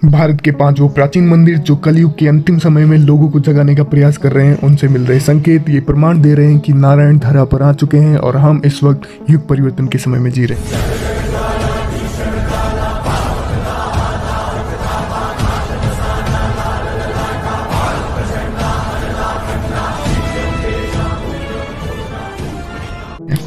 भारत के 5 वो प्राचीन मंदिर जो कलयुग के अंतिम समय में लोगों को जगाने का प्रयास कर रहे हैं, उनसे मिल रहे संकेत ये प्रमाण दे रहे हैं कि नारायण धरा पर आ चुके हैं और हम इस वक्त युग परिवर्तन के समय में जी रहे हैं।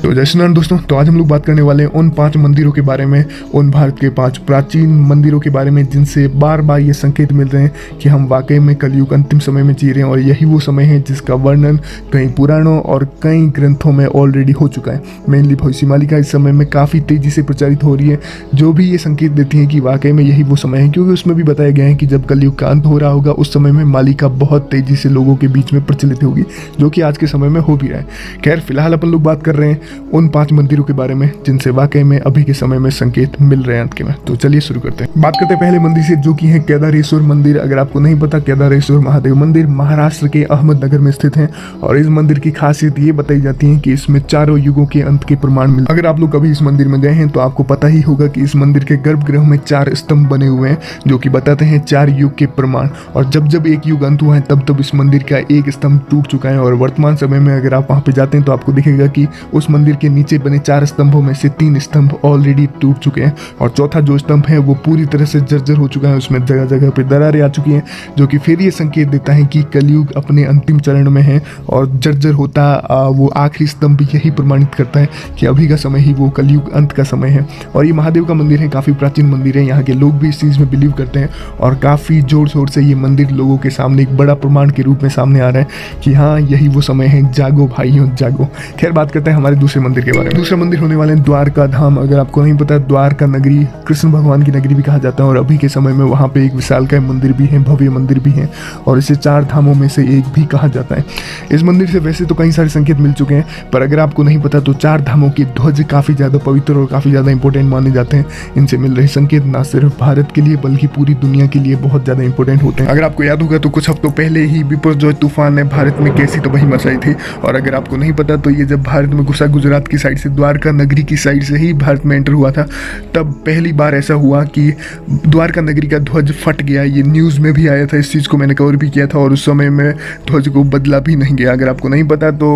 तो जय श्री राम दोस्तों, तो आज हम लोग बात करने वाले हैं उन 5 मंदिरों के बारे में, उन भारत के 5 प्राचीन मंदिरों के बारे में जिनसे बार बार ये संकेत मिल रहे हैं कि हम वाकई में कलयुग अंतिम समय में जी रहे हैं और यही वो समय है जिसका वर्णन कई पुराणों और कई ग्रंथों में ऑलरेडी हो चुका है। मेनली भविष्यवाणी इस समय में काफ़ी तेज़ी से प्रचारित हो रही है, जो भी ये संकेत देती है कि वाकई में यही वो समय है, क्योंकि उसमें भी बताया गया है कि जब कलयुग का अंत हो रहा होगा उस समय में मालिका बहुत तेज़ी से लोगों के बीच में प्रचलित होगी, जो कि आज के समय में हो भी रहा है। खैर, फिलहाल अपन लोग बात कर रहे हैं उन 5 मंदिरों के बारे में जिनसे वाकई में अभी के समय में संकेत मिल रहे हैं अंत के में। तो चलिए शुरू करते हैं। बात करते हैं पहले मंदिर से, जो कि है केदारेश्वर मंदिर। अगर आपको नहीं पता, केदारेश्वर महादेव मंदिर महाराष्ट्र के अहमदनगर में स्थित है और इस मंदिर की खासियत ये बताई जाती है कि इसमें चारों युगों के अंत के प्रमाण मिलते हैं। अगर आप लोग कभी इस मंदिर में गए हैं तो आपको पता ही होगा कि इस मंदिर के गर्भगृह में 4 स्तंभ बने हुए हैं जो कि बताते हैं 4 युग के प्रमाण। और जब जब एक युग अंत हुआ है तब इस मंदिर का एक स्तंभ टूट चुका है और वर्तमान समय में अगर आप वहां पे जाते हैं तो आपको दिखेगा कि उस मंदिर के नीचे बने 4 स्तंभों में से 3 स्तंभ ऑलरेडी टूट चुके हैं और चौथा जो स्तंभ है वो पूरी तरह से जर्जर हो चुका है। उसमें जगह जगह पे दरारें आ चुकी हैं, जो कि फिर ये संकेत देता है कि कलयुग अपने अंतिम चरण में है और जर्जर होता वो आखिरी स्तंभ भी यही प्रमाणित करता है कि अभी का समय ही वो कलयुग अंत का समय है। और ये महादेव का मंदिर है, काफ़ी प्राचीन मंदिर है, यहाँ के लोग भी इस चीज़ में बिलीव करते हैं और काफ़ी जोर शोर से ये मंदिर लोगों के सामने एक बड़ा प्रमाण के रूप में सामने आ रहा है कि हाँ, यही वो समय है, जागो भाइयों जागो। खैर, बात करते हैं हमारे दूसरे मंदिर के बारे में। दूसरा मंदिर होने वाले हैं द्वारका धाम। अगर आपको नहीं पता, द्वारका नगरी कृष्ण भगवान की नगरी भी कहा जाता है और अभी के समय में वहाँ पे एक विशालकाय मंदिर भी है, भव्य मंदिर भी है और इसे 4 धामों में से एक भी कहा जाता है। इस मंदिर से वैसे तो कई सारे संकेत मिल चुके हैं, पर अगर आपको नहीं पता तो 4 धामों के ध्वज काफ़ी ज़्यादा पवित्र और काफ़ी ज़्यादा इंपॉर्टेंट माने जाते हैं। इनसे मिल रहे संकेत ना सिर्फ भारत के लिए बल्कि पूरी दुनिया के लिए बहुत ज़्यादा इंपॉर्टेंट होते हैं। अगर आपको याद होगा तो कुछ हफ्तों पहले ही बिपरजॉय तूफान ने भारत में कैसी तबाही मचाई थी, और अगर आपको नहीं पता तो ये जब भारत में घुसा गुजरात की साइड से, द्वारका नगरी की साइड से ही भारत में एंटर हुआ था, तब पहली बार ऐसा हुआ कि द्वारका नगरी का ध्वज फट गया। ये न्यूज़ में भी आया था, इस चीज़ को मैंने कवर भी किया था और उस समय में ध्वज को बदला भी नहीं गया। अगर आपको नहीं पता तो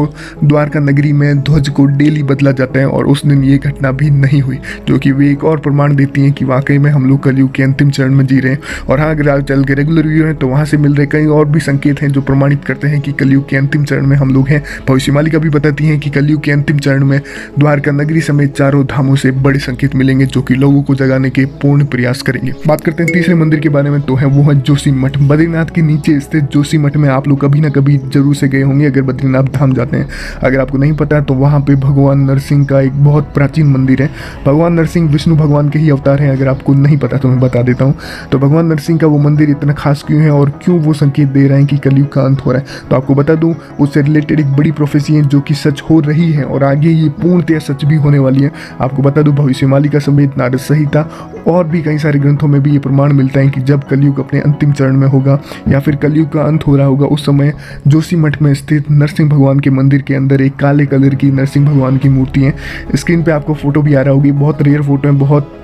द्वारका नगरी में ध्वज को डेली बदला जाता है और उस दिन ये घटना भी नहीं हुई, जो कि वे एक और प्रमाण देती हैं कि वाकई में हम लोग कलयुग के अंतिम चरण में जी रहे हैं। और हाँ, अगर आप चल के रेगुलर व्यू हैं तो वहाँ से मिल रहे कई और भी संकेत हैं जो प्रमाणित करते हैं कि कलयुग के अंतिम चरण में हम लोग हैं। भविष्यवाणी का भी बताती हैं कि कलयुग के अंतिम चरण में द्वारका नगरी समेत चारों धामों से बड़े संकेत मिलेंगे जो कि लोगों को जगाने के पूर्ण प्रयास करेंगे। बात करते हैं तीसरे मंदिर के बारे में, तो है वो है जोशीमठ। बद्रीनाथ के नीचे स्थित जोशीमठ में आप लोग कभी ना कभी जरूर से गए होंगे अगर बद्रीनाथ धाम जाते हैं। अगर आपको नहीं पता तो वहाँ पे भगवान नरसिंह का एक बहुत प्राचीन मंदिर है। भगवान नरसिंह विष्णु भगवान के ही अवतार हैं। अगर आपको नहीं पता तो मैं बता देता हूँ। तो भगवान नरसिंह का वो मंदिर इतना खास क्यों है और क्यों वो संकेत दे रहे हैं कि कलयुग का अंत हो रहा है, तो आपको बता दूँ उससे रिलेटेड एक बड़ी प्रोफेसी है जो कि सच हो रही है और आगे ये पूर्णतः सच भी होने वाली है। आपको बता दूँ भविष्यवाणी का समेत नारद संहिता और भी कई सारे ग्रंथों में भी ये प्रमाण मिलता है कि जब कलयुग अपने अंतिम चरण में होगा या फिर कलयुग का अंत हो रहा होगा, उस समय जोशीमठ में स्थित नरसिंह भगवान के मंदिर के अंदर एक काले कलर की नरसिंह भगवान की मूर्ति है। स्क्रीन पे आपको फोटो भी आ रहा होगी, बहुत रेयर फोटो है, बहुत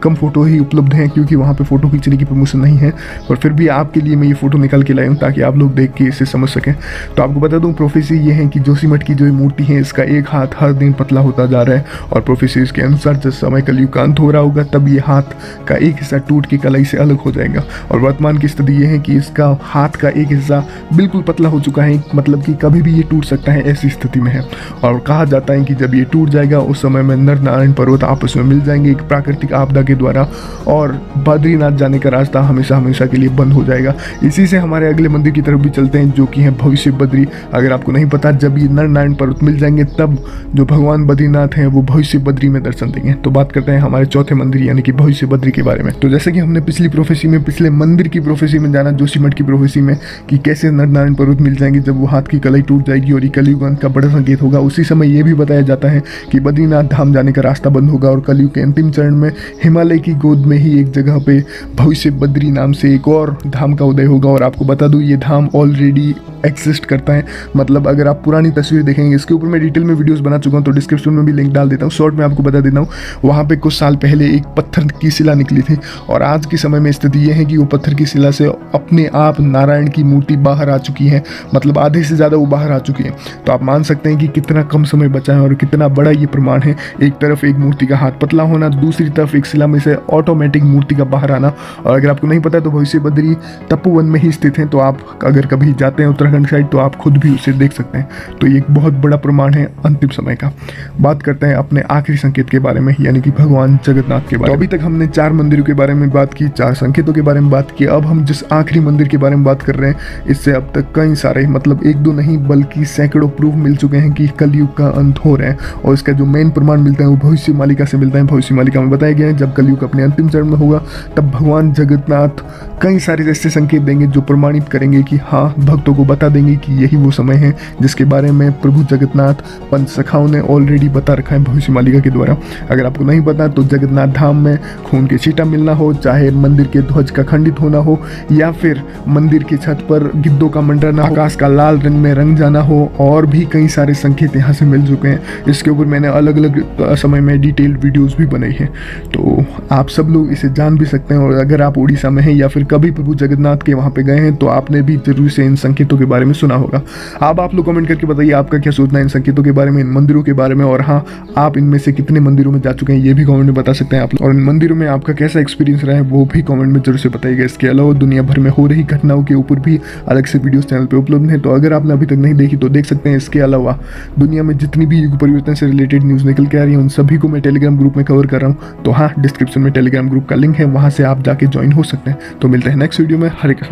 कम फोटो ही उपलब्ध हैं क्योंकि वहाँ पे फ़ोटो खींचने की प्रमोशन नहीं है, पर फिर भी आपके लिए मैं ये फ़ोटो निकाल के लाया हूँ ताकि आप लोग देख के इसे समझ सकें। तो आपको बता दूँ प्रोफेसी ये है कि जोशीमठ की जो ये मूर्ति है इसका एक हाथ हर दिन पतला होता जा रहा है और प्रोफेसी के अनुसार जब समय कलयुग का अंत हो रहा होगा तब ये हाथ का एक हिस्सा टूट के कलाई से अलग हो जाएगा। और वर्तमान की स्थिति ये है कि इसका हाथ का एक हिस्सा बिल्कुल पतला हो चुका है, मतलब कि कभी भी ये टूट सकता है, ऐसी स्थिति में है। और कहा जाता है कि जब ये टूट जाएगा उस समय में नर नारायण पर्वत आपस में मिल जाएंगे एक प्राकृतिक आपदा के द्वारा और बद्रीनाथ जाने का रास्ता हमेशा हमेशा के लिए बंद हो जाएगा। इसी से हमारे अगले मंदिर की तरफ भी चलते हैं जो कि है भविष्य बद्री। अगर आपको नहीं पता, जब ये नर नारायण पर्वत मिल जाएंगे तब जो भगवान बद्रीनाथ हैं वो भविष्य बद्री में दर्शन देंगे। तो बात करते हैं हमारे चौथे मंदिर यानी कि भविष्य बद्री के बारे में। तो जैसे कि हमने पिछली प्रोफेसी में, पिछले मंदिर की प्रोफेसी में जाना, जोशीमठ की प्रोफेसी में, कि कैसे नर नारायण पर्वत मिल जाएंगे जब वो हाथ की कलाई टूट जाएगी और ये कलयुग अंत का बड़ा संकेत होगा। उसी समय ये भी बताया जाता है कि बद्रीनाथ धाम जाने का रास्ता बंद होगा और कलयुग के अंतिम चरण में हिमालय की गोद में ही एक जगह पे भविष्य बद्री नाम से एक और धाम का उदय होगा। और आपको बता दूं ये धाम ऑलरेडी एग्जिस्ट करता है, मतलब अगर आप पुरानी तस्वीर देखेंगे, इसके ऊपर मैं डिटेल में वीडियोस बना चुका हूँ तो डिस्क्रिप्शन में भी लिंक डाल देता हूँ। शॉर्ट में आपको बता देता हूँ, वहाँ पे कुछ साल पहले एक पत्थर की शिला निकली थी। और आज के समय में स्थिति यह है कि वो पत्थर की शिला से अपने आप नारायण की मूर्ति बाहर आ चुकी है, मतलब आधे से ज़्यादा वो बाहर आ चुकी है। तो आप मान सकते हैं कि कितना कम समय बचा है और कितना बड़ा ये प्रमाण है। एक तरफ एक मूर्ति का हाथ पतला होना, दूसरी तरफ एक शिला में से ऑटोमेटिक मूर्ति का बाहर आना। और अगर आपको नहीं पता है तो भविष्य बद्री तपोवन में ही स्थित है, तो आप अगर कभी जाते हैं उत्तराखंड साइड तो आप खुद भी उसे देख सकते हैं। तो ये एक बहुत बड़ा प्रमाण है अंतिम समय का। बात करते हैं अपने आखिरी संकेत के बारे में, यानी कि भगवान जगन्नाथ के बारे में। तो अभी तक हमने 4 मंदिरों के बारे में बात की, 4 संकेतों के बारे में बात की। अब हम जिस आखिरी मंदिर के बारे में बात कर रहे हैं, इससे अब तक कई सारे, मतलब 1-2 नहीं बल्कि सैकड़ों प्रूफ मिल चुके हैं कि कलयुग का अंत हो रहा है। और इसका जो मेन प्रमाण मिलता है वो भविष्य मालिका से मिलता है। भविष्य मालिका में बताया गया है जब कलयुग अपने अंतिम चरण में होगा तब भगवान जगन्नाथ कई सारे ऐसे संकेत देंगे जो प्रमाणित करेंगे कि हाँ, भक्तों को बता देंगे कि यही वो समय है जिसके बारे में प्रभु जगन्नाथ पंच सखाओं ने ऑलरेडी बता रखा है भविष्य मालिका के द्वारा। अगर आपको नहीं पता तो जगन्नाथ धाम में खून के छींटा मिलना हो, चाहे मंदिर के ध्वज का खंडित होना हो, या फिर मंदिर की छत पर गिद्धों का मंडराना, आकाश का लाल रंग में रंग जाना हो, और भी कई सारे संकेत यहाँ से मिल चुके हैं। इसके ऊपर मैंने अलग अलग समय में डिटेल्ड वीडियोस भी बनाई है, तो आप सब लोग इसे जान भी सकते हैं। और अगर आप उड़ीसा में हैं या फिर कभी प्रभु जगन्नाथ के वहाँ पे गए हैं तो आपने भी जरूर से इन संकेतों के बारे में सुना होगा। अब आप लोग कमेंट करके बताइए आपका क्या सोचना है इन संकेतों के बारे में, इन मंदिरों के बारे में, और हाँ, आप इनमें से कितने मंदिरों में जा चुके हैं ये भी कमेंट में बता सकते हैं आप लोग। और इन मंदिरों में आपका कैसा एक्सपीरियंस रहा है वो भी कमेंट में जरूर से बताइएगा। इसके अलावा दुनिया भर में हो रही घटनाओं के ऊपर भी अलग से वीडियोस चैनल पे उपलब्ध हैं, तो अगर आपने अभी तक नहीं देखी तो देख सकते हैं। इसके अलावा दुनिया में जितनी भी युग परिवर्तन से रिलेटेड न्यूज़ निकल के आ रही है उन सभी को मैं टेलीग्राम ग्रुप में कवर कर रहा हूँ। तो हाँ, डिस्क्रिप्शन में टेलीग्राम ग्रुप का लिंक है, वहाँ से आप जाके ज्वाइन हो सकते हैं। तो मिलते हैं नेक्स्ट वीडियो में। हरे कृष्ण।